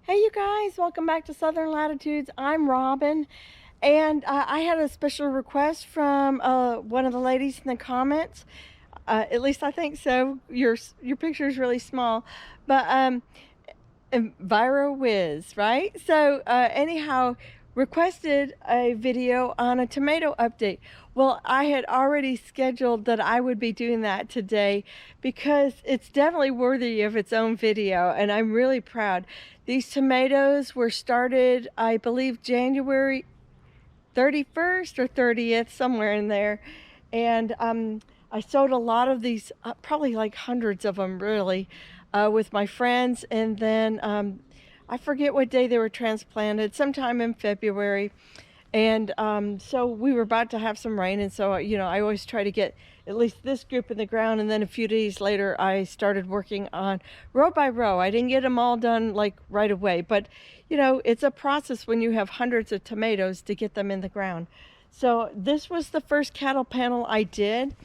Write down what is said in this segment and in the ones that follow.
Hey you guys, welcome back to Southern Latitudes. I'm Robin, and I had a special request from one of the ladies in the comments. At least I think so. Your picture is really small, but Viro Wiz, right? So anyhow, requested a video on a tomato update. Well, I had already scheduled that I would be doing that today because it's definitely worthy of its own video, and I'm really proud. These tomatoes were started, I believe, January 31st or 30th, somewhere in there. And I sowed a lot of these, probably like hundreds of them really, with my friends. And then I forget what day they were transplanted, sometime in February. And so we were about to have some rain. And so, you know, I always try to get at least this group in the ground. And then a few days later, I started working on row by row. I didn't get them all done like right away, but you know, it's a process when you have hundreds of tomatoes to get them in the ground. So this was the first cattle panel I did.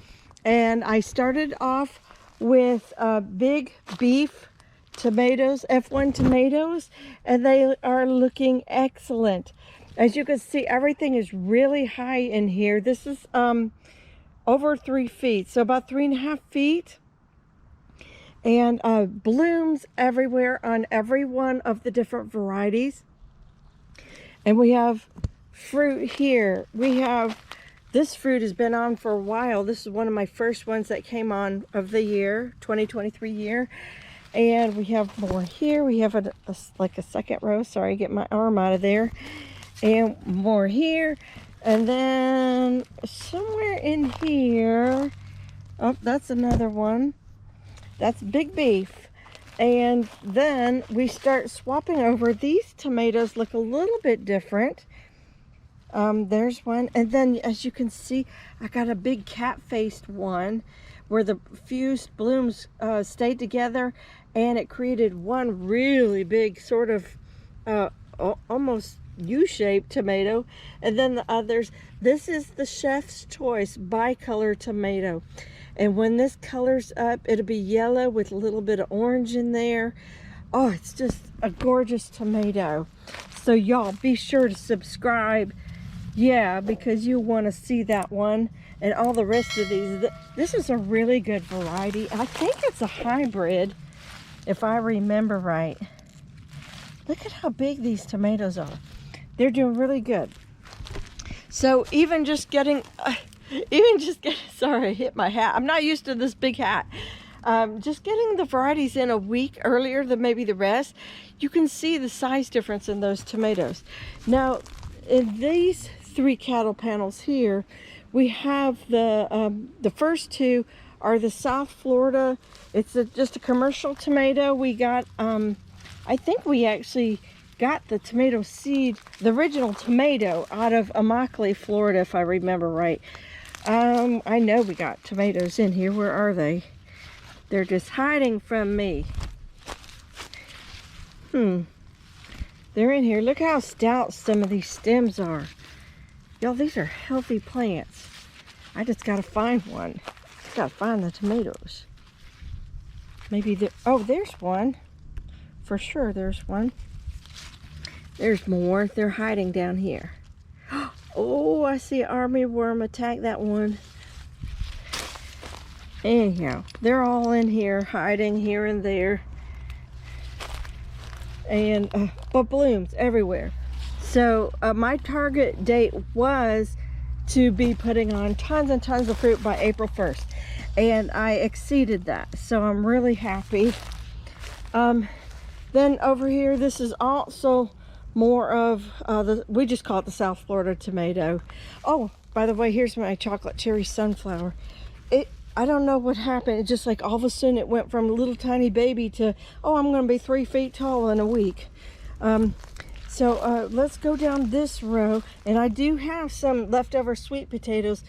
And I started off with big beef tomatoes, F1 tomatoes, and they are looking excellent. As you can see, everything is really high in here. This is over 3 feet, so about 3.5 feet. And blooms everywhere on every one of the different varieties. And we have fruit here. This fruit has been on for a while. This is one of my first ones that came on of the year, 2023 year. And we have more here. We have like a second row. Sorry, get my arm out of there. And more here. And then somewhere in here, oh, that's another one. That's big beef. And then we start swapping over. These tomatoes look a little bit different. There's one. And then as you can see, I got a big cat-faced one where the fused blooms stayed together, and it created one really big sort of almost U-shaped tomato. And then the others, this is the Chef's Choice bicolor tomato. And when this colors up, it'll be yellow with a little bit of orange in there. Oh, it's just a gorgeous tomato. So y'all be sure to subscribe. Yeah, because you want to see that one and all the rest of these. This is a really good variety. I think it's a hybrid, if I remember right. Look at how big these tomatoes are. They're doing really good. So even just getting, sorry, I hit my hat. I'm not used to this big hat. Just getting the varieties in a week earlier than maybe the rest, you can see the size difference in those tomatoes. Now, in these 3 cattle panels here, we have the first 2 are the South Florida. It's just a commercial tomato. We got, I think we actually got the tomato seed, the original tomato, out of Immokalee, Florida, if I remember right. I know we got tomatoes in here. Where are they? They're just hiding from me. They're in here. Look how stout some of these stems are. Y'all, these are healthy plants. I just gotta find one. Just gotta find the tomatoes. Maybe oh, there's one. For sure, there's one. There's more. They're hiding down here. Oh, I see an armyworm attack that one. Anyhow, they're all in here, hiding here and there. And, but blooms everywhere. So, my target date was to be putting on tons and tons of fruit by April 1st. And I exceeded that. So, I'm really happy. Then over here, this is also more of we just call it the South Florida tomato. Oh, by the way, here's my chocolate cherry sunflower. I don't know what happened. It just like all of a sudden it went from a little tiny baby to, oh, I'm going to be 3 feet tall in a week. So let's go down this row, and I do have some leftover sweet potatoes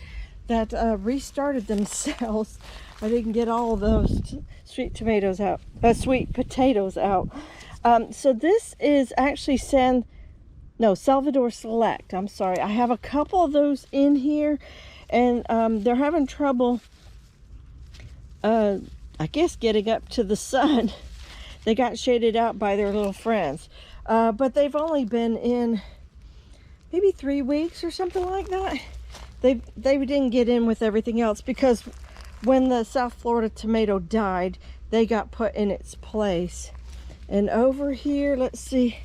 that restarted themselves. I didn't get all of those sweet potatoes out. So this is actually Salvador Select. I'm sorry. I have a couple of those in here, and they're having trouble, I guess, getting up to the sun. They got shaded out by their little friends. but they've only been in maybe 3 weeks or something like that. They didn't get in with everything else because when the South Florida tomato died, they got put in its place. And over here, let's see,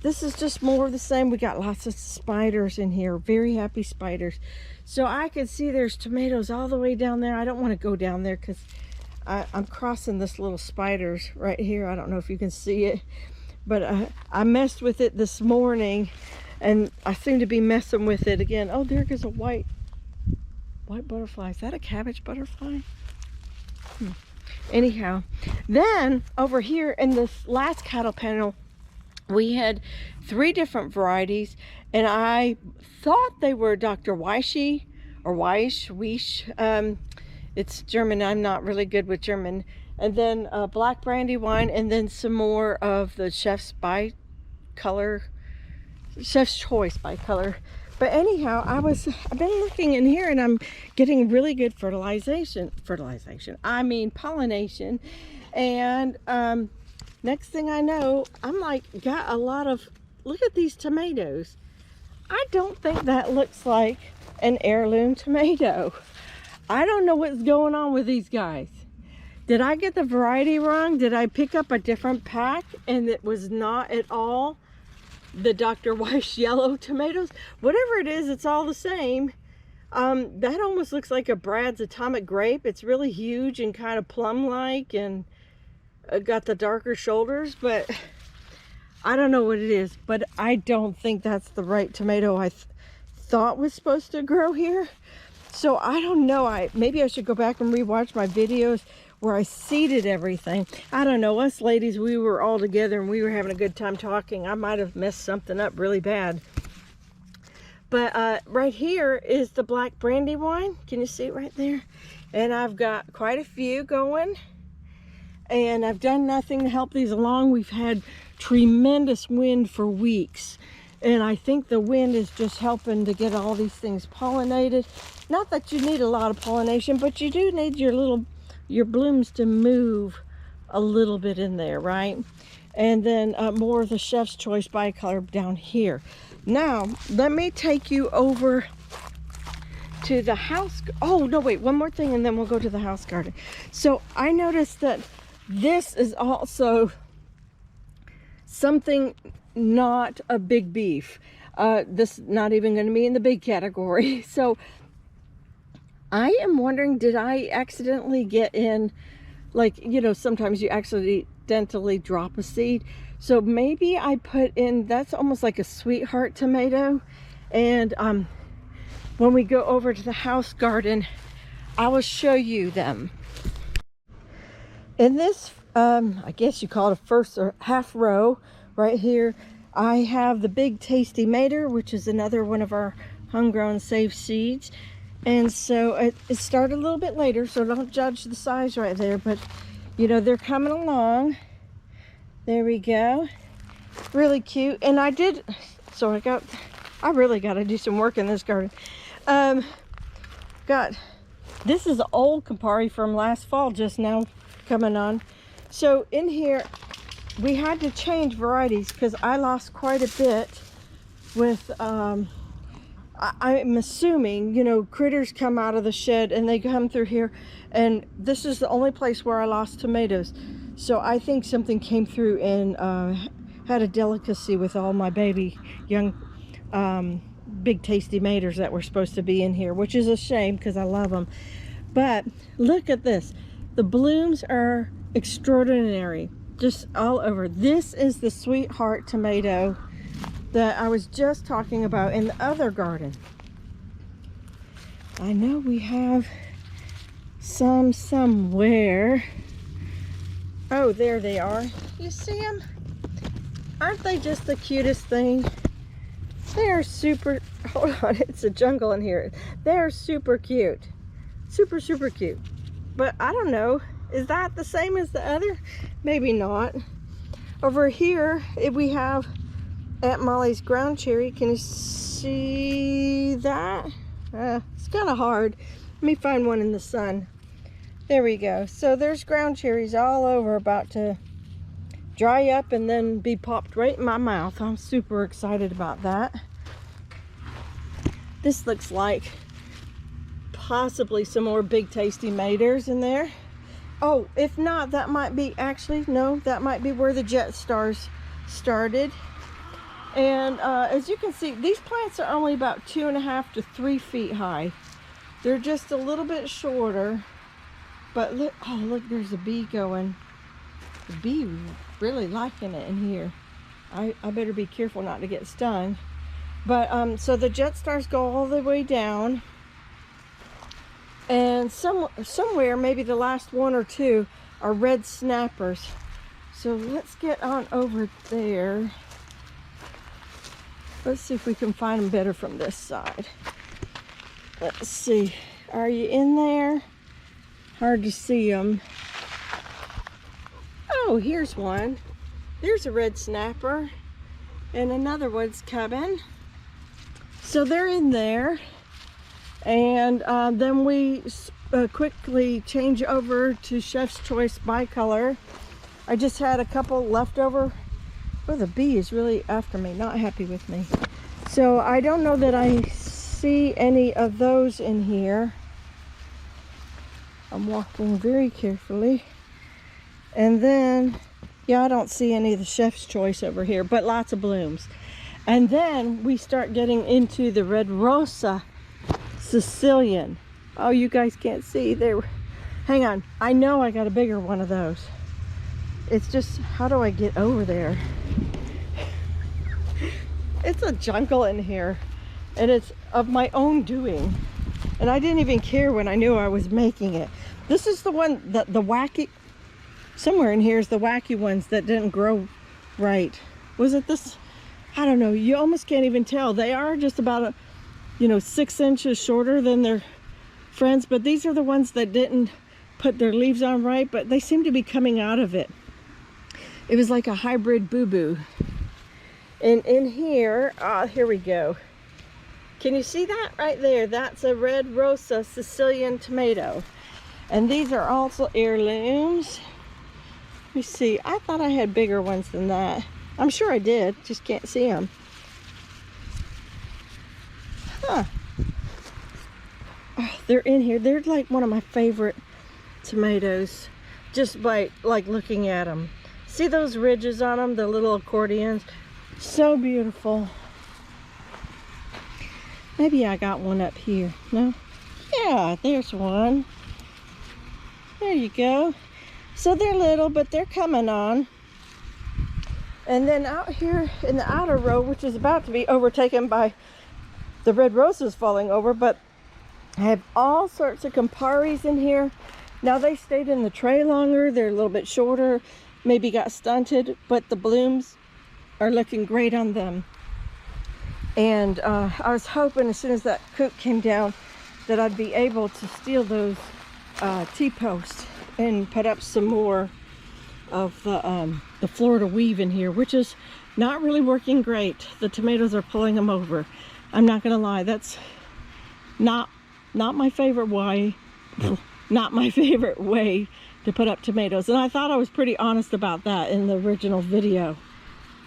this is just more of the same. We got lots of spiders in here, very happy spiders. So I can see there's tomatoes all the way down there. I don't want to go down there because I'm crossing this little spiders right here. I don't know if you can see it, but I messed with it this morning and I seem to be messing with it again. Oh, there goes a white butterfly. Is that a cabbage butterfly? Anyhow, then over here in this last cattle panel, we had 3 different varieties, and I thought they were Dr. Weischi or Weish. It's German. I'm not really good with German. And then black brandy wine, and then some more of the Chef's Choice bicolor. But anyhow, I've been looking in here, and I'm getting really good pollination. And next thing I know, I'm like, got a lot of, look at these tomatoes. I don't think that looks like an heirloom tomato. I don't know what's going on with these guys. Did I get the variety wrong? Did I pick up a different pack and it was not at all the Dr. Weiss yellow tomatoes? Whatever it is, it's all the same. That almost looks like a Brad's Atomic Grape. It's really huge and kind of plum-like, and got the darker shoulders, but I don't know what it is. But I don't think that's the right tomato I thought was supposed to grow here. So I don't know. Maybe I should go back and rewatch my videos where I seeded everything. I don't know. Us ladies, we were all together and we were having a good time talking. I might have messed something up really bad. But right here is the black brandy wine. Can you see it right there? And I've got quite a few going. And I've done nothing to help these along. We've had tremendous wind for weeks. And I think the wind is just helping to get all these things pollinated. Not that you need a lot of pollination, but you do need your blooms to move a little bit in there, right? And then more of the Chef's Choice bicolor down here. Now, let me take you over to the house. Oh, no, wait, one more thing and then we'll go to the house garden. So I noticed that this is also something not a big beef. This is not even going to be in the big category. So I am wondering, did I accidentally get in, like, you know, sometimes you accidentally drop a seed. So maybe I put in, that's almost like a sweetheart tomato. And when we go over to the house garden, I will show you them. In this, I guess you call it a first or half row right here, I have the Big Tasty Mater, which is another one of our homegrown safe seeds. And so it started a little bit later, so don't judge the size right there, but you know, they're coming along. There we go. Really cute. And I really got to do some work in this garden. This is an old Campari from last fall, just now coming on. So in here, we had to change varieties because I lost quite a bit with, I'm assuming, you know, critters come out of the shed and they come through here, and this is the only place where I lost tomatoes. So I think something came through and had a delicacy with all my baby young Big Tasty Maters that were supposed to be in here, which is a shame because I love them. But look at this. The blooms are extraordinary, just all over. This is the sweetheart tomato that I was just talking about in the other garden. I know we have some somewhere. Oh, there they are. You see them? Aren't they just the cutest thing? They are super, hold on, it's a jungle in here. They're super cute. Super, super cute. But I don't know, is that the same as the other? Maybe not. Over here, we have Aunt Molly's ground cherry. Can you see that? It's kind of hard. Let me find one in the sun. There we go. So there's ground cherries all over, about to dry up and then be popped right in my mouth. I'm super excited about that. This looks like possibly some more big tasty tomatoes in there. Oh, if not, that might be, actually, no, that might be where the jet stars started. And as you can see, these plants are only about 2.5 to 3 feet high. They're just a little bit shorter. But look, oh look, there's a bee going. The bee really liking it in here. I better be careful not to get stung. But so the jet stars go all the way down. And somewhere, maybe the last one or two, are red snappers. So let's get on over there. Let's see if we can find them better from this side. Let's see. Are you in there? Hard to see them. Oh, here's one. There's a red snapper. And another one's coming. So they're in there. And then we quickly change over to Chef's Choice Bicolor. I just had a couple left over. Oh, the bee is really after me, not happy with me. So I don't know that I see any of those in here. I'm walking very carefully. And then, yeah, I don't see any of the Chef's Choice over here, but lots of blooms. And then we start getting into the Red Rosa Sicilian. Oh, you guys can't see there. Hang on, I know I got a bigger one of those. It's just, how do I get over there? It's a jungle in here, and it's of my own doing. And I didn't even care when I knew I was making it. This is the one that the wacky, somewhere in here is the wacky ones that didn't grow right. Was it this? I don't know. You almost can't even tell. They are just about 6 inches shorter than their friends, but these are the ones that didn't put their leaves on right, but they seem to be coming out of it. It was like a hybrid boo-boo. And in here, here we go. Can you see that right there? That's a Red Rosa Sicilian tomato. And these are also heirlooms. Let me see. I thought I had bigger ones than that. I'm sure I did, just can't see them. Huh. Oh, they're in here. They're like one of my favorite tomatoes, just by like looking at them. See those ridges on them, the little accordions? So beautiful. Maybe I got one up here. No? Yeah, there's one. There you go. So they're little, but they're coming on. And then out here in the outer row, which is about to be overtaken by the red roses falling over, but I have all sorts of Camparis in here. Now they stayed in the tray longer. They're a little bit shorter, maybe got stunted, but the blooms are looking great on them. And I was hoping as soon as that coop came down that I'd be able to steal those T-posts and put up some more of the Florida weave in here, which is not really working great. The tomatoes are pulling them over. I'm not gonna lie, that's not my favorite way. Not my favorite way to put up tomatoes. And I thought I was pretty honest about that in the original video.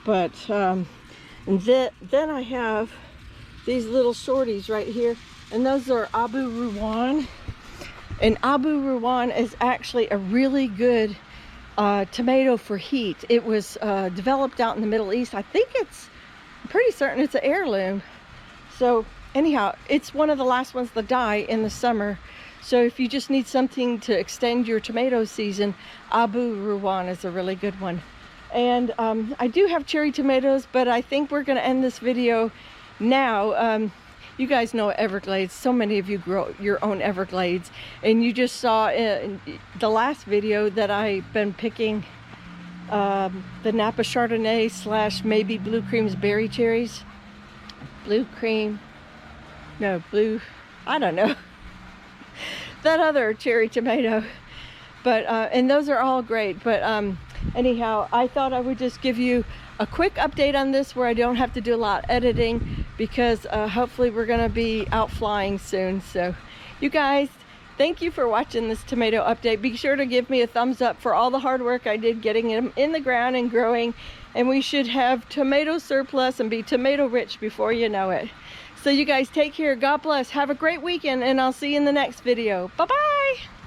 But and then I have these little shorties right here, and those are Abu Ruwan. And Abu Ruwan is actually a really good tomato for heat. It was developed out in the Middle East. I'm pretty certain it's an heirloom. So anyhow, it's one of the last ones that die in the summer. So if you just need something to extend your tomato season, Abu Ruwan is a really good one. And I do have cherry tomatoes, but I think we're going to end this video now. You guys know Everglades. So many of you grow your own Everglades. And you just saw in the last video that I've been picking the Napa Chardonnay / maybe Blue Cream's berry cherries. Blue Cream. No, Blue. I don't know. That other cherry tomato. But, and those are all great. But anyhow, I thought I would just give you a quick update on this where I don't have to do a lot of editing, because hopefully we're going to be out flying soon. So you guys, Thank you for watching this tomato update. Be sure to give me a thumbs up for all the hard work I did getting them in the ground and growing. And we should have tomato surplus and be tomato rich before you know it. So you guys take care. God bless. Have a great weekend, and I'll see you in the next video. Bye-bye.